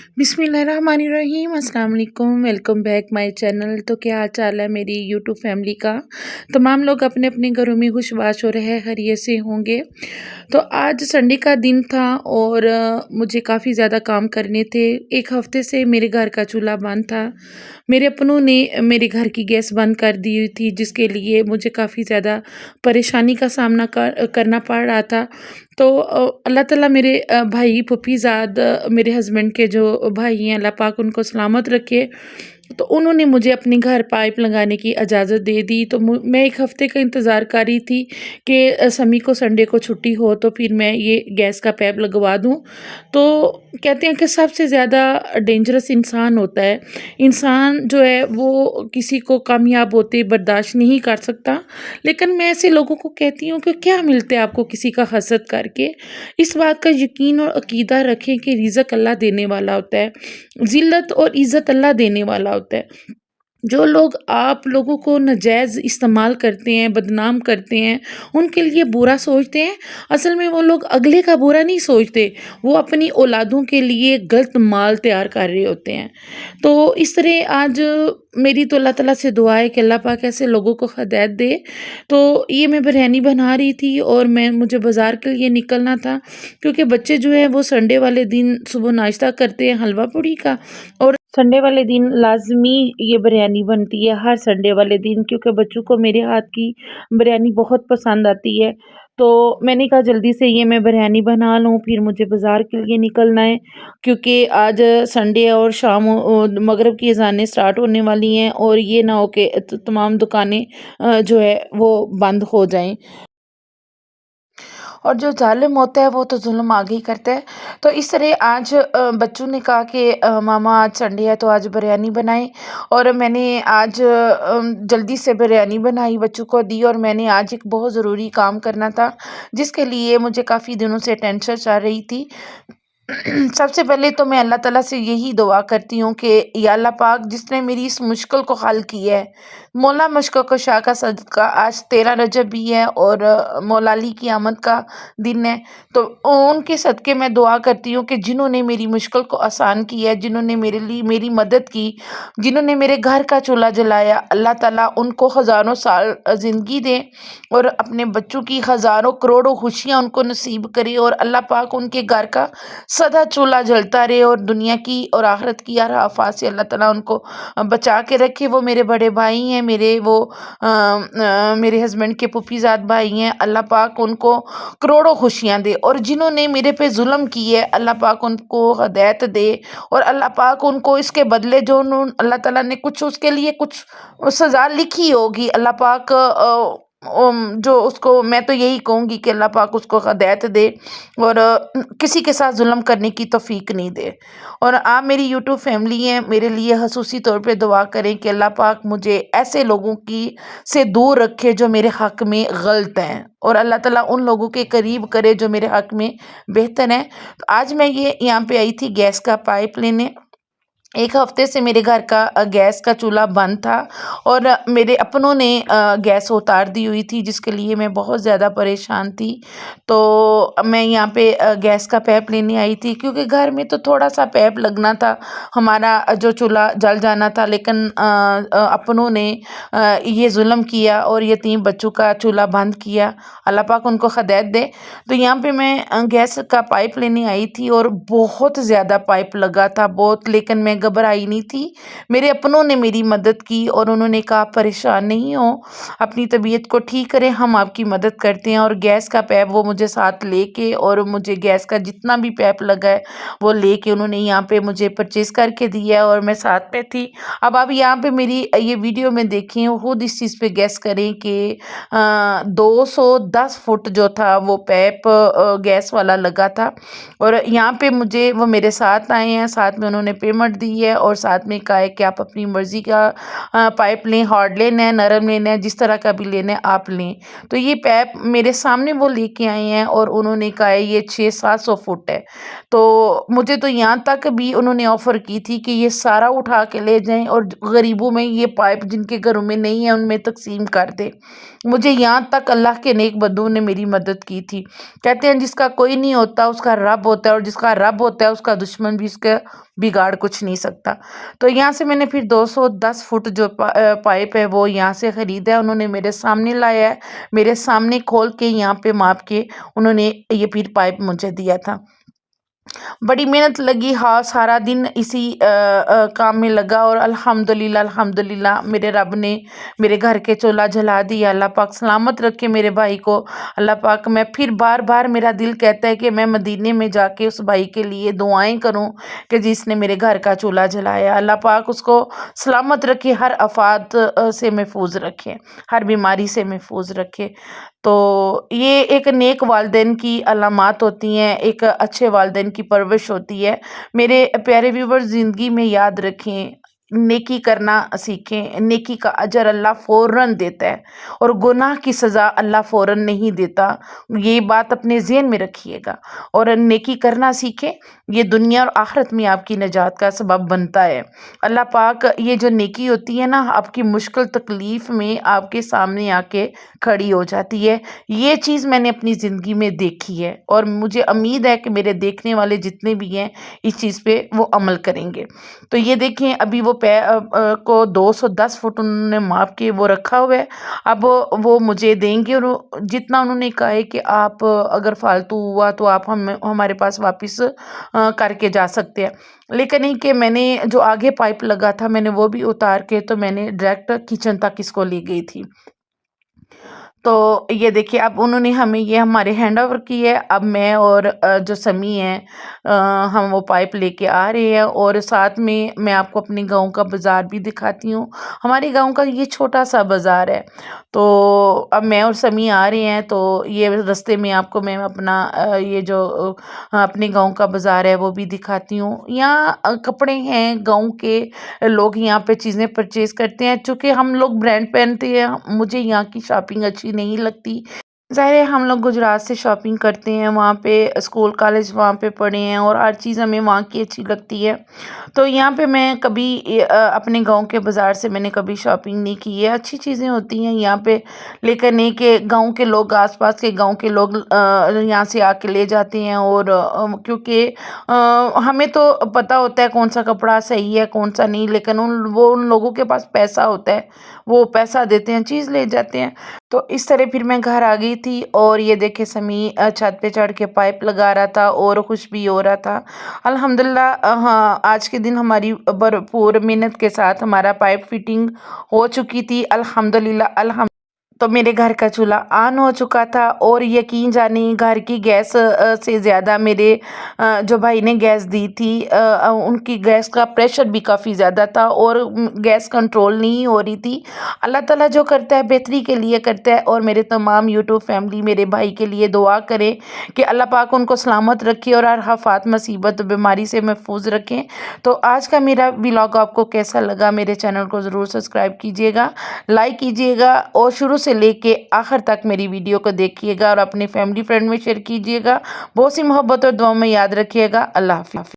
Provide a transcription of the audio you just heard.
बिस्मिल्लाहिर्रहमानिर्रहीम अस्सलाम वालेकुम। Welcome back my channel. तो क्या हाल चाल है मेरी यूट्यूब फैमिली का। तमाम लोग अपने अपने घरों में खुशबाश और खैरियत से होंगे। तो आज संडे का दिन था और मुझे काफ़ी ज़्यादा काम करने थे। एक हफ्ते से मेरे घर का चूल्हा बंद था। मेरे अपनों ने मेरे घर की गैस बंद कर दी हुई थी, जिसके लिए मुझे काफ़ी ज़्यादा परेशानी का सामना करना पड़ रहा था। तो अल्लाह ताला मेरे भाई फूफीज़ाद मेरे हस्बैंड के जो भाई हैं, अल्लाह पाक उनको सलामत रखे। तो उन्होंने मुझे अपने घर पाइप लगाने की इजाज़त दे दी। तो मैं एक हफ़्ते का इंतज़ार कर रही थी कि समी को संडे को छुट्टी हो तो फिर मैं ये गैस का पाइप लगवा दूँ। तो कहते हैं कि सबसे ज़्यादा डेंजरस इंसान होता है। इंसान जो है वो किसी को कामयाब होते बर्दाश्त नहीं कर सकता। लेकिन मैं ऐसे लोगों को कहती हूँ कि क्या मिलता है आपको किसी का हसद करके। इस बात का यकीन और अकीदा रखें कि रिज़्क अल्लाह देने वाला होता है, ज़िल्लत और इज़्ज़त अल्लाह देने वाला होता है। जो लोग आप लोगों को नाजायज़ इस्तेमाल करते हैं, बदनाम करते हैं, उनके लिए बुरा सोचते हैं, असल में वो लोग अगले का बुरा नहीं सोचते, वो अपनी औलादों के लिए गलत माल तैयार कर रहे होते हैं। तो इस तरह आज मेरी तो अल्लाह ताला से दुआ है कि अल्लाह पाक ऐसे लोगों को हिदायत दे। तो ये मैं बिरयानी बना रही थी और मुझे बाज़ार के लिए निकलना था, क्योंकि बच्चे जो हैं वो संडे वाले दिन सुबह नाश्ता करते हैं हलवा पूड़ी का, और संडे वाले दिन लाज़मी ये बिरयानी बनती है हर संडे वाले दिन, क्योंकि बच्चों को मेरे हाथ की बिरयानी बहुत पसंद आती है। तो मैंने कहा जल्दी से ये मैं बिरयानी बना लूँ, फिर मुझे बाज़ार के लिए निकलना है, क्योंकि आज संडे है और शाम मगरिब की अज़ानें स्टार्ट होने वाली हैं और ये ना हो कि तमाम दुकानें जो है वो बंद हो जाएँ। और जो ज़ालिम होता है वो तो ज़ुल्म आगे ही करता है। तो इस तरह आज बच्चों ने कहा कि मामा आज संडे है तो आज बिरयानी बनाएं, और मैंने आज जल्दी से बिरयानी बनाई, बच्चों को दी, और मैंने आज एक बहुत ज़रूरी काम करना था जिसके लिए मुझे काफ़ी दिनों से टेंशन चल रही थी। सबसे पहले तो मैं अल्लाह ताला से यही दुआ करती हूँ कि या अल्लाह पाक जिसने मेरी इस मुश्किल को हल किया है, मौला मुश्किल कुशा का सदका आज 13 रजब भी है और मौला अली की आमद का दिन है। तो उनके सदके मैं दुआ करती हूँ कि जिन्होंने मेरी मुश्किल को आसान किया है, जिन्होंने मेरे लिए मेरी मदद की, जिन्होंने मेरे घर का चूल्हा जलाया, अल्लाह ताला उनको हज़ारों साल ज़िंदगी दे और अपने बच्चों की हज़ारों करोड़ों खुशियाँ उनको नसीब करे, और अल्लाह पाक उनके घर का सदा चूल्हा जलता रहे और दुनिया की और आखिरत की हर आफत से अल्लाह ताला उनको बचा के रखे। वो मेरे बड़े भाई हैं, मेरे हस्बैंड के फूफीज़ाद भाई हैं, अल्लाह पाक उनको करोड़ों खुशियाँ दे, और जिन्होंने मेरे पे जुल्म किए है अल्लाह पाक उनको हिदायत दे, और अल्लाह पाक उनको इसके बदले जो अल्लाह ताला ने कुछ उसके लिए कुछ सज़ा लिखी होगी, अल्लाह पाक जो उसको मैं तो यही कहूँगी कि अल्लाह पाक उसको हिदायत दे और किसी के साथ जुल्म करने की तौफीक नहीं दे। और आप मेरी यूट्यूब फैमिली हैं, मेरे लिए ख़ुसूसी तौर पे दुआ करें कि अल्लाह पाक मुझे ऐसे लोगों की से दूर रखे जो मेरे हक़ में गलत हैं, और अल्लाह ताला उन लोगों के करीब करे जो मेरे हक़ में बेहतर हैं। तो आज मैं ये यहाँ पे आई थी गैस का पाइप लेने। एक हफ्ते से मेरे घर का गैस का चूल्हा बंद था और मेरे अपनों ने गैस उतार दी हुई थी, जिसके लिए मैं बहुत ज़्यादा परेशान थी। तो मैं यहाँ पे गैस का पाइप लेने आई थी, क्योंकि घर में तो थोड़ा सा पाइप लगना था, हमारा जो चूल्हा जल जाना था, लेकिन अपनों ने ये जुल्म किया और यतीम बच्चों का चूल्हा बंद किया। अल्लाह पाक उनको हिदायत दे। तो यहाँ पे मैं गैस का पाइप लेने आई थी और बहुत ज़्यादा पाइप लगा था, बहुत, लेकिन मैं घबराई नहीं थी। मेरे अपनों ने मेरी मदद की और उन्होंने कहा परेशान नहीं हो, अपनी तबीयत को ठीक करें, हम आपकी मदद करते हैं। और गैस का पाइप वो मुझे साथ लेके, और मुझे गैस का जितना भी पाइप लगा है वो लेके उन्होंने यहाँ पे मुझे परचेज़ करके दिया, और मैं साथ में थी। अब आप यहाँ पे मेरी ये वीडियो में देखें, खुद इस चीज़ पे गैस करें कि 210 फुट जो था वो पाइप गैस वाला लगा था, और यहाँ पे मुझे वो मेरे साथ आए हैं, साथ में उन्होंने पेमेंट दी دی ہے اور ساتھ میں کہا ہے کہ آپ اپنی مرضی کا پائپ لیں، ہارڈ لینا ہے، نرم لینا ہے، جس طرح کا بھی لینا ہے آپ لیں۔ تو یہ پائپ میرے سامنے وہ لے کے آئے ہیں اور انہوں نے کہا ہے یہ 600-700 فٹ ہے۔ تو مجھے تو یہاں تک بھی انہوں نے آفر کی تھی کہ یہ سارا اٹھا کے لے جائیں اور غریبوں میں یہ پائپ جن کے گھروں میں نہیں ہے ان میں تقسیم کر دے۔ مجھے یہاں تک اللہ کے نیک بندوں نے میری مدد کی تھی۔ کہتے ہیں جس کا کوئی نہیں ہوتا اس کا رب ہوتا ہے، اور جس کا رب ہوتا ہے اس کا دشمن بھی اس کا بگاڑ کچھ نہیں سکتا۔ تو یہاں سے میں نے پھر 210 فٹ جو پائپ ہے وہ یہاں سے خریدا ہے، انہوں نے میرے سامنے لایا ہے، میرے سامنے کھول کے یہاں پہ ماپ کے انہوں نے یہ پھر پائپ مجھے دیا تھا۔ بڑی محنت لگی، ہاں سارا دن اسی کام میں لگا، اور الحمدللہ میرے رب نے میرے گھر کے چولہا جلا دیا۔ اللہ پاک سلامت رکھے میرے بھائی کو۔ اللہ پاک، میں پھر بار بار میرا دل کہتا ہے کہ میں مدینے میں جا کے اس بھائی کے لیے دعائیں کروں کہ جس نے میرے گھر کا چولہا جلایا، اللہ پاک اس کو سلامت رکھے، ہر آفات سے محفوظ رکھے، ہر بیماری سے محفوظ رکھے۔ تو یہ ایک نیک والدین کی علامات ہوتی ہیں، ایک اچھے والدین کی پرورش ہوتی ہے۔ میرے پیارے ویورز، زندگی میں یاد رکھیں، نیکی کرنا سیکھیں، نیکی کا اجر اللہ فوراً دیتا ہے اور گناہ کی سزا اللہ فوراً نہیں دیتا۔ یہ بات اپنے ذہن میں رکھیے گا اور نیکی کرنا سیکھیں، یہ دنیا اور آخرت میں آپ کی نجات کا سبب بنتا ہے۔ اللہ پاک یہ جو نیکی ہوتی ہے نا، آپ کی مشکل تکلیف میں آپ کے سامنے آ کے کھڑی ہو جاتی ہے۔ یہ چیز میں نے اپنی زندگی میں دیکھی ہے اور مجھے امید ہے کہ میرے دیکھنے والے جتنے بھی ہیں اس چیز پہ وہ عمل کریں گے۔ تو یہ دیکھیں، ابھی وہ کو 210 فٹ انہوں نے ماپ کے وہ رکھا ہوا ہے، اب وہ مجھے دیں گے، اور جتنا انہوں نے کہا ہے کہ آپ اگر فالتو ہوا تو آپ ہمارے پاس واپس کر کے جا سکتے ہیں۔ لیکن نہیں کہ میں نے جو آگے پائپ لگا تھا میں نے وہ بھی اتار کے تو میں نے ڈائریکٹ کچن تک اس کو لے گئی تھی۔ تو یہ دیکھیے، اب انہوں نے ہمیں یہ ہمارے ہینڈ اوور کی ہے۔ اب میں اور جو سمی ہیں ہم وہ پائپ لے کے آ رہے ہیں، اور ساتھ میں آپ کو اپنے گاؤں کا بازار بھی دکھاتی ہوں۔ ہمارے گاؤں کا یہ چھوٹا سا بازار ہے، تو اب میں اور سمی آ رہے ہیں، تو یہ رستے میں آپ کو میں اپنا یہ جو اپنے گاؤں کا بازار ہے وہ بھی دکھاتی ہوں۔ یہاں کپڑے ہیں، گاؤں کے لوگ یہاں پہ چیزیں پرچیز کرتے ہیں، چونکہ ہم لوگ برانڈ پہنتے ہیں، مجھے یہاں کی شاپنگ اچھی نہیں لگتی۔ ظاہر ہے ہم لوگ گجرات سے شاپنگ کرتے ہیں، وہاں پہ اسکول کالج وہاں پہ پڑھے ہیں اور ہر چیز ہمیں وہاں کی اچھی لگتی ہے۔ تو یہاں پہ میں کبھی اپنے گاؤں کے بازار سے میں نے کبھی شاپنگ نہیں کی ہے، اچھی چیزیں ہوتی ہیں یہاں پہ، لیکن یہ کہ گاؤں کے لوگ، آس پاس کے گاؤں کے لوگ یہاں سے آ کے لے جاتے ہیں، اور کیونکہ ہمیں تو پتہ ہوتا ہے کون سا کپڑا صحیح ہے کون سا نہیں، لیکن ان لوگوں کے پاس پیسہ ہوتا ہے، وہ پیسہ دیتے ہیں، چیز لے جاتے ہیں۔ تو اس طرح پھر میں گھر آ گئی تھی، اور یہ دیکھے سمی چھت پہ چڑھ کے پائپ لگا رہا تھا اور خوش بھی ہو رہا تھا۔ الحمدللہ، ہاں آج کے دن ہماری بھرپور محنت کے ساتھ ہمارا پائپ فٹنگ ہو چکی تھی، الحمدللہ۔ تو میرے گھر کا چولہا آن ہو چکا تھا، اور یقین جانیں گھر کی گیس سے زیادہ میرے جو بھائی نے گیس دی تھی ان کی گیس کا پریشر بھی کافی زیادہ تھا اور گیس کنٹرول نہیں ہو رہی تھی۔ اللہ تعالیٰ جو کرتا ہے بہتری کے لیے کرتا ہے، اور میرے تمام یوٹیوب فیملی میرے بھائی کے لیے دعا کریں کہ اللہ پاک ان کو سلامت رکھے اور ہر آفات مصیبت بیماری سے محفوظ رکھیں۔ تو آج کا میرا ولاگ آپ کو کیسا لگا؟ میرے چینل کو ضرور سبسکرائب کیجیے گا، لائک کیجیے گا، اور شروع سے لے کے آخر تک میری ویڈیو کو دیکھیے گا اور اپنے فیملی فرینڈ میں شیئر کیجیے گا۔ بہت سی محبت اور دعاؤں میں یاد رکھیے گا۔ اللہ حافظ۔